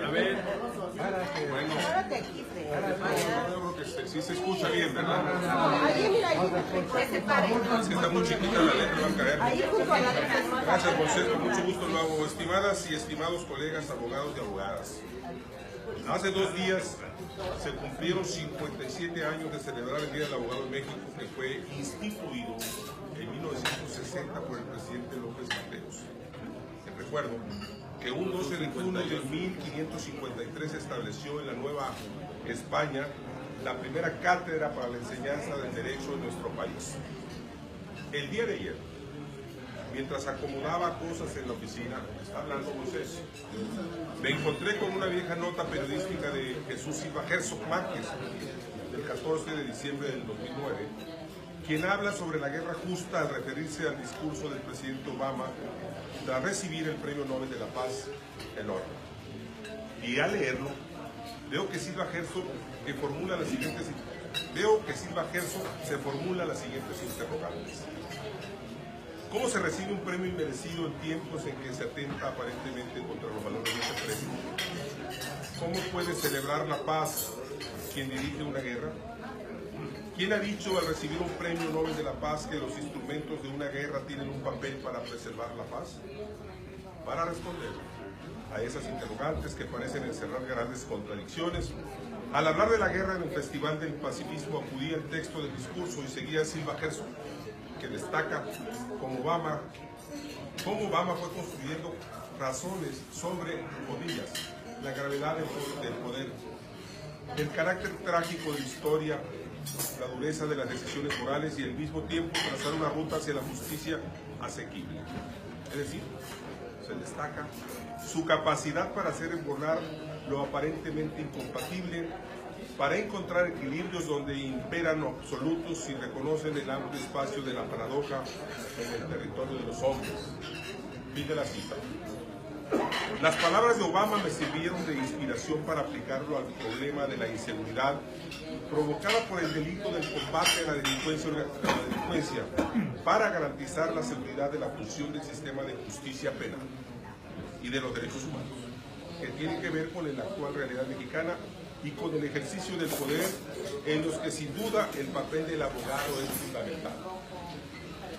A ver. Bueno, yo creo que sí se escucha bien, ¿verdad? Es que está muy chiquita la letra, va a caer. Gracias, José, con mucho gusto lo hago. Estimadas y estimados colegas, abogados y abogadas. Hace 2 días se cumplieron 57 años de celebrar el Día del Abogado en México, que fue instituido en 1960 por el presidente López Mateos. Les recuerdo que un 12 de junio de 1553 se estableció en la Nueva España la primera cátedra para la enseñanza del derecho en nuestro país. El día de ayer, mientras acomodaba cosas en la oficina, está hablando Moisés, me encontré con una vieja nota periodística de Jesús Silva Herzog Márquez, del 14 de diciembre del 2009, quien habla sobre la guerra justa al referirse al discurso del presidente Obama tras recibir el Premio Nobel de la Paz enorme. Y al leerlo, veo que Silva Herzog se formula las siguientes interrogantes. ¿Cómo se recibe un premio inmerecido en tiempos en que se atenta aparentemente contra los valores de ese premio? ¿Cómo puede celebrar la paz quien dirige una guerra? ¿Quién ha dicho al recibir un premio Nobel de la Paz que los instrumentos de una guerra tienen un papel para preservar la paz? Para responder a esas interrogantes que parecen encerrar grandes contradicciones, al hablar de la guerra en el Festival del Pacifismo acudí al texto del discurso y seguía Silva Herzog, que destaca cómo Obama fue construyendo razones sobre, comillas, la gravedad del poder, el carácter trágico de la historia, la dureza de las decisiones morales y al mismo tiempo trazar una ruta hacia la justicia asequible. Es decir, se destaca su capacidad para hacer embonar lo aparentemente incompatible, para encontrar equilibrios donde imperan absolutos y reconocen el amplio espacio de la paradoja en el territorio de los hombres. Fin de la cita. Las palabras de Obama me sirvieron de inspiración para aplicarlo al problema de la inseguridad provocada por el delito del combate a la delincuencia para garantizar la seguridad de la función del sistema de justicia penal y de los derechos humanos, que tiene que ver con la actual realidad mexicana y con el ejercicio del poder, en los que sin duda el papel del abogado es fundamental.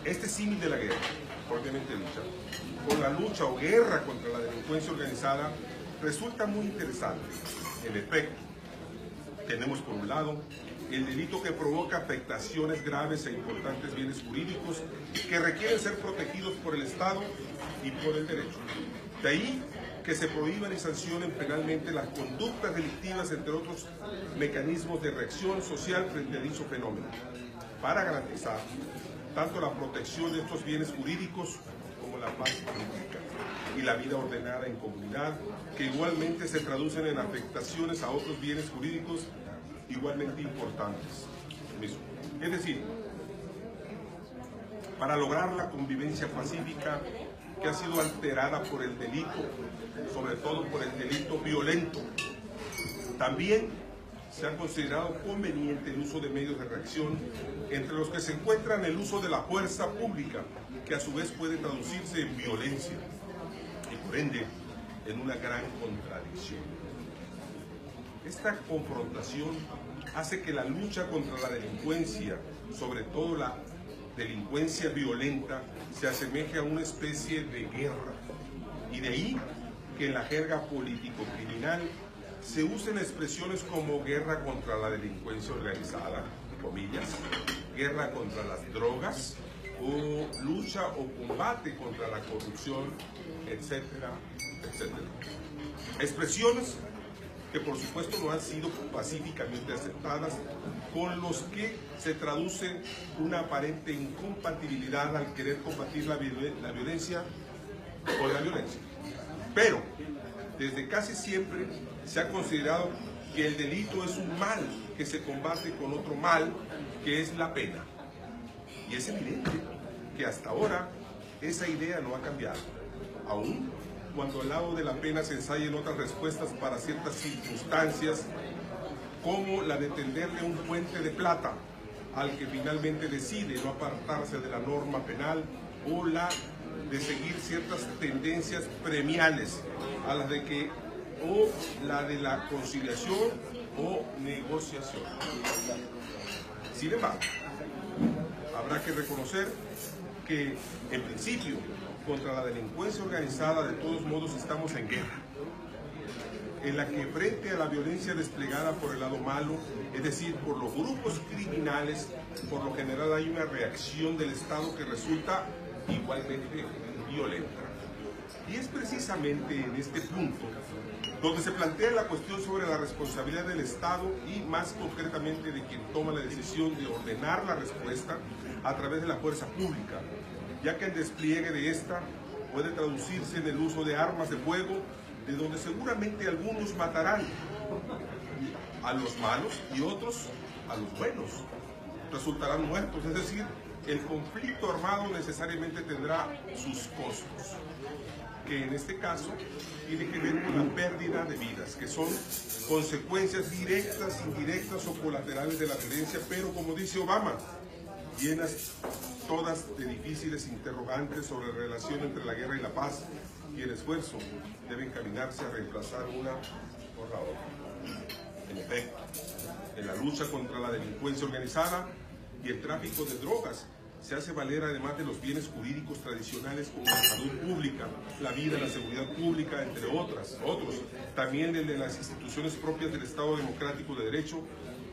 Este símil de la guerra, propiamente dicha, con la lucha o guerra contra la delincuencia organizada, resulta muy interesante. En efecto, tenemos por un lado el delito que provoca afectaciones graves e importantes bienes jurídicos que requieren ser protegidos por el Estado y por el derecho. De ahí que se prohíban y sancionen penalmente las conductas delictivas, entre otros mecanismos de reacción social frente a dicho fenómeno, para garantizar tanto la protección de estos bienes jurídicos como la paz política y la vida ordenada en comunidad, que igualmente se traducen en afectaciones a otros bienes jurídicos igualmente importantes. Es decir, para lograr la convivencia pacífica que ha sido alterada por el delito, sobre todo por el delito violento, también se ha considerado conveniente el uso de medios de reacción, entre los que se encuentran el uso de la fuerza pública, que a su vez puede traducirse en violencia y por ende en una gran contradicción. Esta confrontación hace que la lucha contra la delincuencia, sobre todo la delincuencia violenta, se asemeje a una especie de guerra, y de ahí que en la jerga político-criminal se usen expresiones como guerra contra la delincuencia organizada, comillas, guerra contra las drogas, o lucha o combate contra la corrupción, etcétera, etcétera. Expresiones que por supuesto no han sido pacíficamente aceptadas, con los que se traduce una aparente incompatibilidad al querer combatir la violencia con la violencia. Pero desde casi siempre se ha considerado que el delito es un mal que se combate con otro mal, que es la pena. Y es evidente que hasta ahora esa idea no ha cambiado, aún cuando al lado de la pena se ensayen otras respuestas para ciertas circunstancias, como la de tenderle un puente de plata al que finalmente decide no apartarse de la norma penal, o la de seguir ciertas tendencias premiales a la de que o la de la conciliación o negociación. Sin embargo, habrá que reconocer que, en principio, contra la delincuencia organizada, de todos modos estamos en guerra, en la que frente a la violencia desplegada por el lado malo, es decir, por los grupos criminales, por lo general hay una reacción del Estado que resulta igualmente violenta. Y es precisamente en este punto donde se plantea la cuestión sobre la responsabilidad del Estado y más concretamente de quien toma la decisión de ordenar la respuesta a través de la fuerza pública, ya que el despliegue de esta puede traducirse en el uso de armas de fuego, de donde seguramente algunos matarán a los malos y otros a los buenos. Resultarán muertos, es decir, el conflicto armado necesariamente tendrá sus costos, que en este caso tiene que ver con la pérdida de vidas, que son consecuencias directas, indirectas o colaterales de la violencia, pero como dice Obama, llenas todas de difíciles interrogantes sobre la relación entre la guerra y la paz, y el esfuerzo debe encaminarse a reemplazar una por la otra. En efecto, en la lucha contra la delincuencia organizada y el tráfico de drogas, se hace valer, además de los bienes jurídicos tradicionales como la salud pública, la vida, la seguridad pública, entre otros, también el de las instituciones propias del Estado Democrático de Derecho,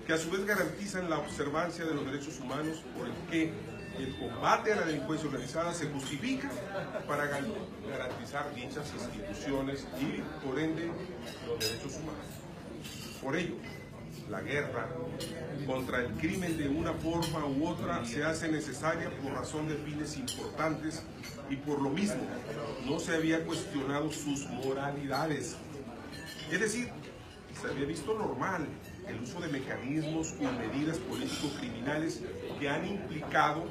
que a su vez garantizan la observancia de los derechos humanos, por el que el combate a la delincuencia organizada se justifica para garantizar dichas instituciones y, por ende, los derechos humanos. Por ello, la guerra contra el crimen de una forma u otra se hace necesaria por razón de fines importantes y por lo mismo no se había cuestionado sus moralidades. Es decir, se había visto normal el uso de mecanismos o medidas político-criminales que han implicado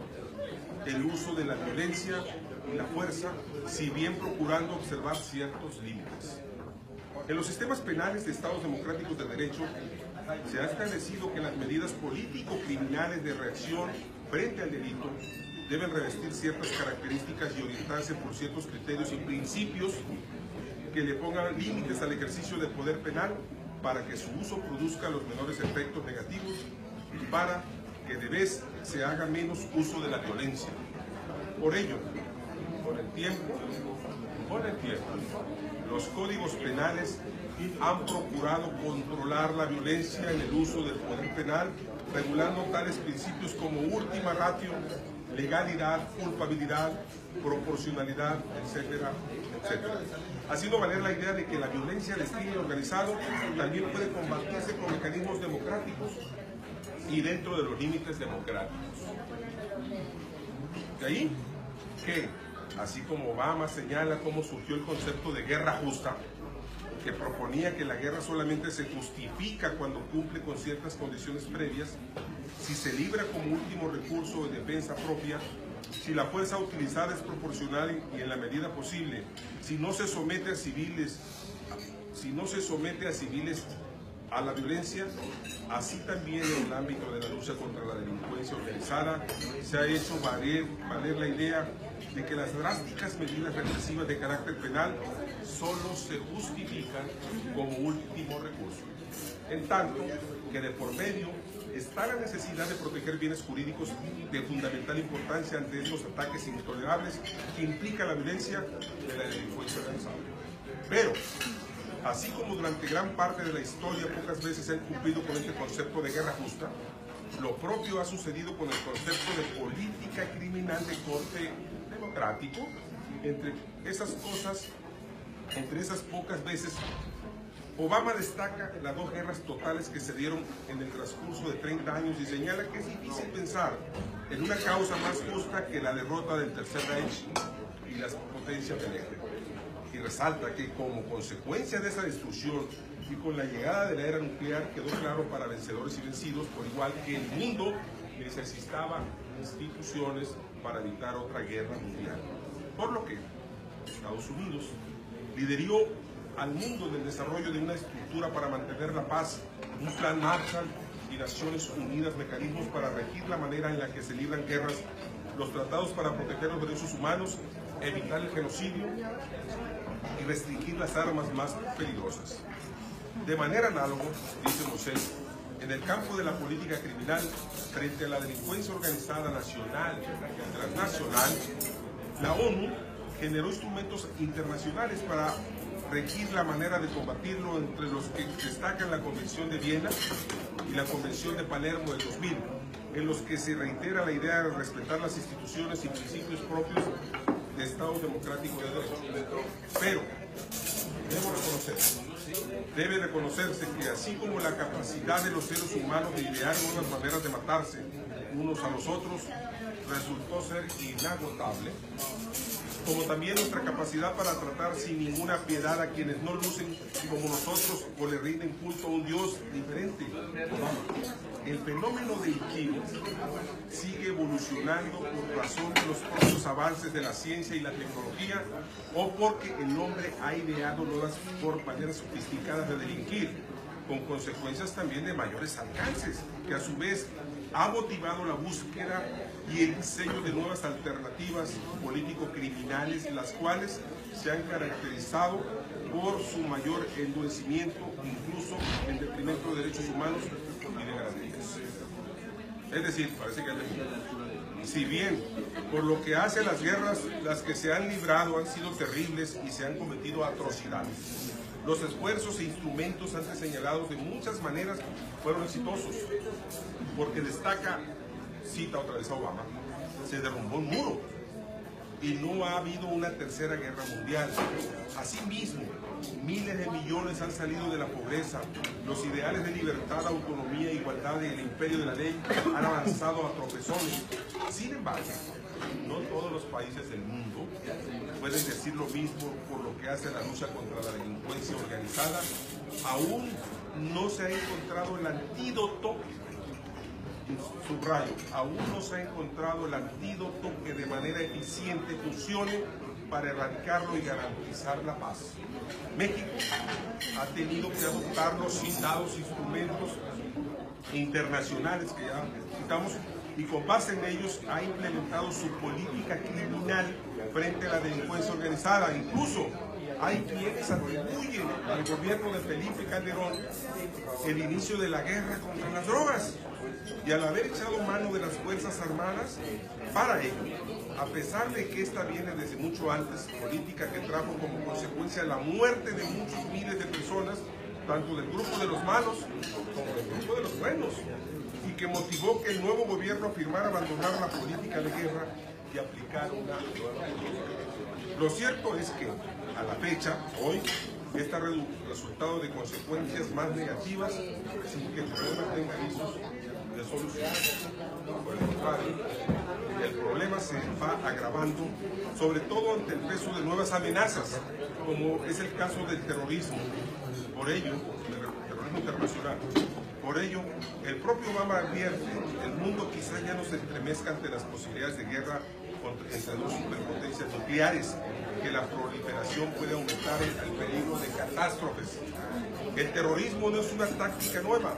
el uso de la violencia y la fuerza, si bien procurando observar ciertos límites. En los sistemas penales de Estados democráticos de derecho, se ha establecido que las medidas político-criminales de reacción frente al delito deben revestir ciertas características y orientarse por ciertos criterios y principios que le pongan límites al ejercicio del poder penal para que su uso produzca los menores efectos negativos y para que de vez se haga menos uso de la violencia. Por ello, con el tiempo, los códigos penales han procurado controlar la violencia en el uso del poder penal, regulando tales principios como última ratio, legalidad, culpabilidad, proporcionalidad, etcétera, etcétera. Haciendo valer la idea de que la violencia del crimen organizado también puede combatirse con mecanismos democráticos y dentro de los límites democráticos. De ahí que, así como Obama señala cómo surgió el concepto de guerra justa, que proponía que la guerra solamente se justifica cuando cumple con ciertas condiciones previas, si se libra como último recurso de defensa propia, si la fuerza utilizada es proporcional y en la medida posible, si no se somete a civiles a la violencia, así también en el ámbito de la lucha contra la delincuencia organizada se ha hecho valer la idea de que las drásticas medidas represivas de carácter penal solo se justifican como último recurso, en tanto que de por medio está la necesidad de proteger bienes jurídicos de fundamental importancia ante estos ataques intolerables que implica la violencia de la delincuencia organizada. Pero, así como durante gran parte de la historia pocas veces se ha cumplido con este concepto de guerra justa, lo propio ha sucedido con el concepto de política criminal de corte democrático. Entre esas pocas veces, Obama destaca las dos guerras totales que se dieron en el transcurso de 30 años y señala que es difícil pensar en una causa más justa que la derrota del Tercer Reich y las potencias del eje. Y resalta que como consecuencia de esa destrucción y con la llegada de la era nuclear quedó claro para vencedores y vencidos, por igual que el mundo necesitaba instituciones para evitar otra guerra mundial. Por lo que Estados Unidos lideró al mundo en el desarrollo de una estructura para mantener la paz, un plan Marshall y Naciones Unidas, mecanismos para regir la manera en la que se libran guerras, los tratados para proteger los derechos humanos, evitar el genocidio, y restringir las armas más peligrosas. De manera análoga, dice Moisés, en el campo de la política criminal, frente a la delincuencia organizada nacional y transnacional, la ONU generó instrumentos internacionales para regir la manera de combatirlo, entre los que destacan la Convención de Viena y la Convención de Palermo del 2000, en los que se reitera la idea de respetar las instituciones y principios propios de Estados democráticos de derecho. Pero debe reconocerse que así como la capacidad de los seres humanos de idear nuevas maneras de matarse unos a los otros resultó ser inagotable, como también nuestra capacidad para tratar sin ninguna piedad a quienes no lucen como nosotros o le rinden culto a un Dios diferente. El fenómeno del Ikigai sigue evolucionando por razón de los propios avances de la ciencia y la tecnología, o porque el hombre ha ideado nuevas maneras sofisticadas de delinquir, con consecuencias también de mayores alcances, que a su vez ha motivado la búsqueda y el diseño de nuevas alternativas político-criminales, las cuales se han caracterizado por su mayor endurecimiento, incluso en detrimento de derechos humanos y de garantías. Es decir, parece que si bien por lo que hace a las guerras, las que se han librado han sido terribles y se han cometido atrocidades, los esfuerzos e instrumentos antes señalados de muchas maneras fueron exitosos, porque destaca, cita otra vez a Obama, se derrumbó un muro y no ha habido una tercera guerra mundial. Asimismo, miles de millones han salido de la pobreza, los ideales de libertad, autonomía, igualdad y el imperio de la ley han avanzado a tropezones. Sin embargo, no todos los países del mundo pueden decir lo mismo por lo que hace a la lucha contra la delincuencia organizada. Aún no se ha encontrado el antídoto, subrayo, aún no se ha encontrado el antídoto que de manera eficiente funcione para erradicarlo y garantizar la paz. México ha tenido que adoptar los citados instrumentos internacionales que ya citamos, y con base en ellos ha implementado su política criminal frente a la delincuencia organizada. Incluso hay quienes atribuyen al gobierno de Felipe Calderón el inicio de la guerra contra las drogas, y al haber echado mano de las Fuerzas Armadas para ello, a pesar de que esta viene desde mucho antes, política que trajo como consecuencia la muerte de muchos miles de personas, tanto del grupo de los malos como del grupo de los buenos, y que motivó que el nuevo gobierno afirmara abandonar la política de guerra y aplicar una nueva política. Lo cierto es que, a la fecha, hoy, este resultado de consecuencias más negativas sin que el problema tenga visos de solución. Por el contrario, el problema se va agravando, sobre todo ante el peso de nuevas amenazas, como es el caso del terrorismo. Por ello, el terrorismo internacional. Por ello, el propio Obama advierte, el mundo quizá ya no se entremezca ante las posibilidades de guerra entre dos superpotencias nucleares, que la proliferación puede aumentar el peligro de catástrofes. El terrorismo no es una táctica nueva,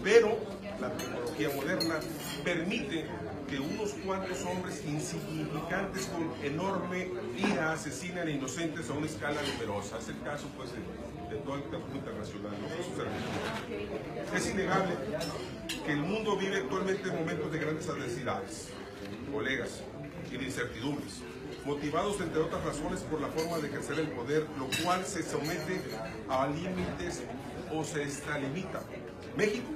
pero la tecnología moderna permite que unos cuantos hombres insignificantes con enorme ira asesinen a inocentes a una escala numerosa. Es el caso, pues, de todo el terrorismo internacional, ¿no? Es innegable que el mundo vive actualmente momentos de grandes adversidades, colegas, y de incertidumbres, motivados entre otras razones por la forma de ejercer el poder, lo cual se somete a límites o se extralimita. México,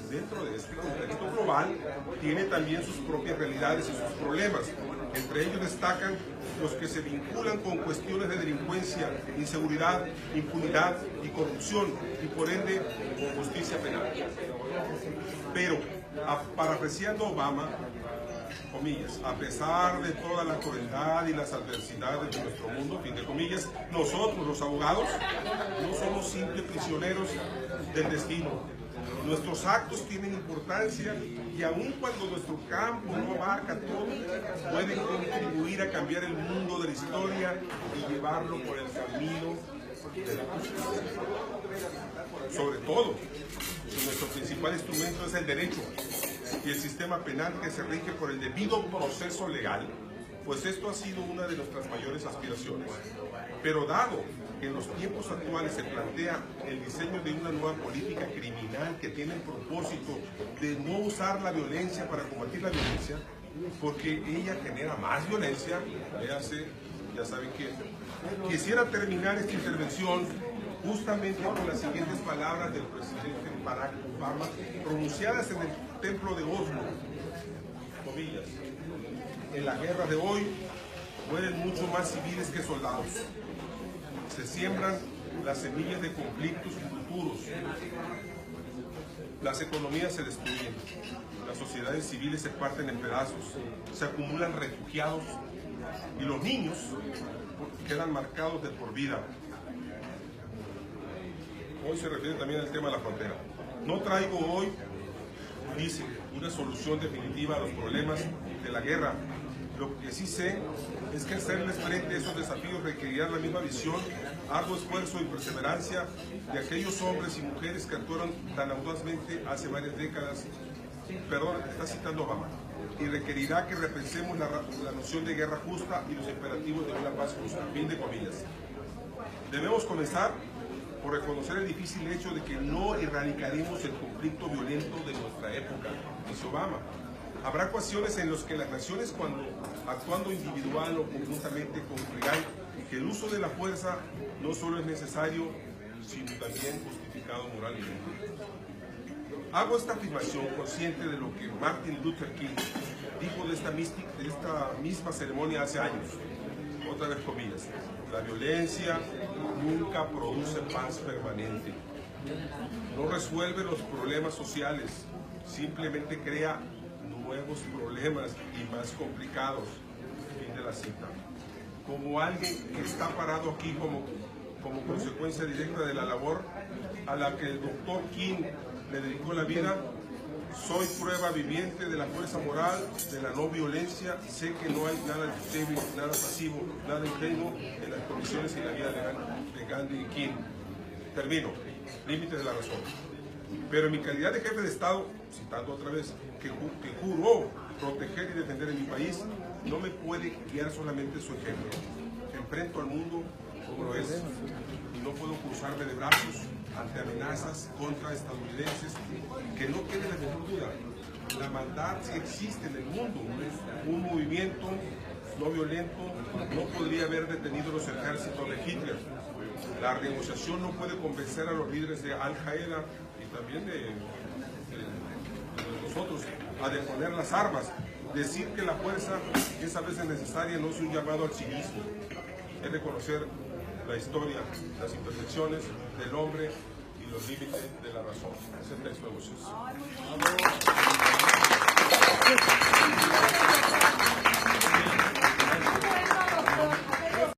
dentro de este contexto global, tiene también sus propias realidades y sus problemas. Entre ellos destacan los que se vinculan con cuestiones de delincuencia, inseguridad, impunidad y corrupción, y por ende con justicia penal. Pero, parafraseando a Obama, comillas, a pesar de toda la crueldad y las adversidades de nuestro mundo, fin de comillas, nosotros los abogados no somos simples prisioneros del destino. Nuestros actos tienen importancia y aun cuando nuestro campo no abarca todo, pueden contribuir a cambiar el mundo de la historia y llevarlo por el camino de la justicia. Sobre todo, nuestro principal instrumento es el derecho y el sistema penal, que se rige por el debido proceso legal, pues esto ha sido una de nuestras mayores aspiraciones. Pero dado que en los tiempos actuales se plantea el diseño de una nueva política criminal que tiene el propósito de no usar la violencia para combatir la violencia, porque ella genera más violencia, ya saben que quisiera terminar esta intervención justamente con las siguientes palabras del presidente Barack Obama, pronunciadas en el templo de Oslo, comillas: en la guerra de hoy mueren mucho más civiles que soldados. Se siembran las semillas de conflictos futuros. Las economías se destruyen. Las sociedades civiles se parten en pedazos. Se acumulan refugiados. Y los niños quedan marcados de por vida. Hoy se refiere también al tema de la frontera. No traigo hoy, dice, una solución definitiva a los problemas de la guerra. Lo que sí sé es que hacerles frente a esos desafíos requerirá la misma visión, arduo esfuerzo y perseverancia de aquellos hombres y mujeres que actuaron tan audazmente hace varias décadas. Perdón, está citando Obama. Y requerirá que repensemos la noción de guerra justa y los imperativos de una paz justa. Fin de comillas. Debemos comenzar por reconocer el difícil hecho de que no erradicaremos el conflicto violento de nuestra época, dice Obama. Habrá ocasiones en las que las naciones, cuando actuando individual o conjuntamente, concluirán que el uso de la fuerza no solo es necesario, sino también justificado moralmente. Hago esta afirmación consciente de lo que Martin Luther King dijo de esta misma ceremonia hace años. Otra vez comillas: la violencia nunca produce paz permanente. No resuelve los problemas sociales, simplemente crea nuevos problemas y más complicados. Fin de la cita. Como alguien que está parado aquí como consecuencia directa de la labor a la que el doctor King le dedicó la vida, soy prueba viviente de la fuerza moral, de la no violencia. Sé que no hay nada débil, nada pasivo, nada ingenuo en las condiciones y la vida de Gandhi y King. Termino. Límites de la razón. Pero en mi calidad de jefe de Estado, citando otra vez, que juró proteger y defender en mi país, no me puede guiar solamente su ejemplo. Enfrento al mundo como lo es y no puedo cruzarme de brazos ante amenazas contra estadounidenses. Que no quede la menor duda, la maldad sí existe en el mundo. Un movimiento no violento no podría haber detenido los ejércitos de Hitler. La negociación no puede convencer a los líderes de Al-Qaeda y también de nosotros a deponer las armas. Decir que la fuerza es a veces necesaria no es un llamado al cinismo, es reconocer la historia, las imperfecciones del hombre y los límites de la razón. Es el texto de Moisés.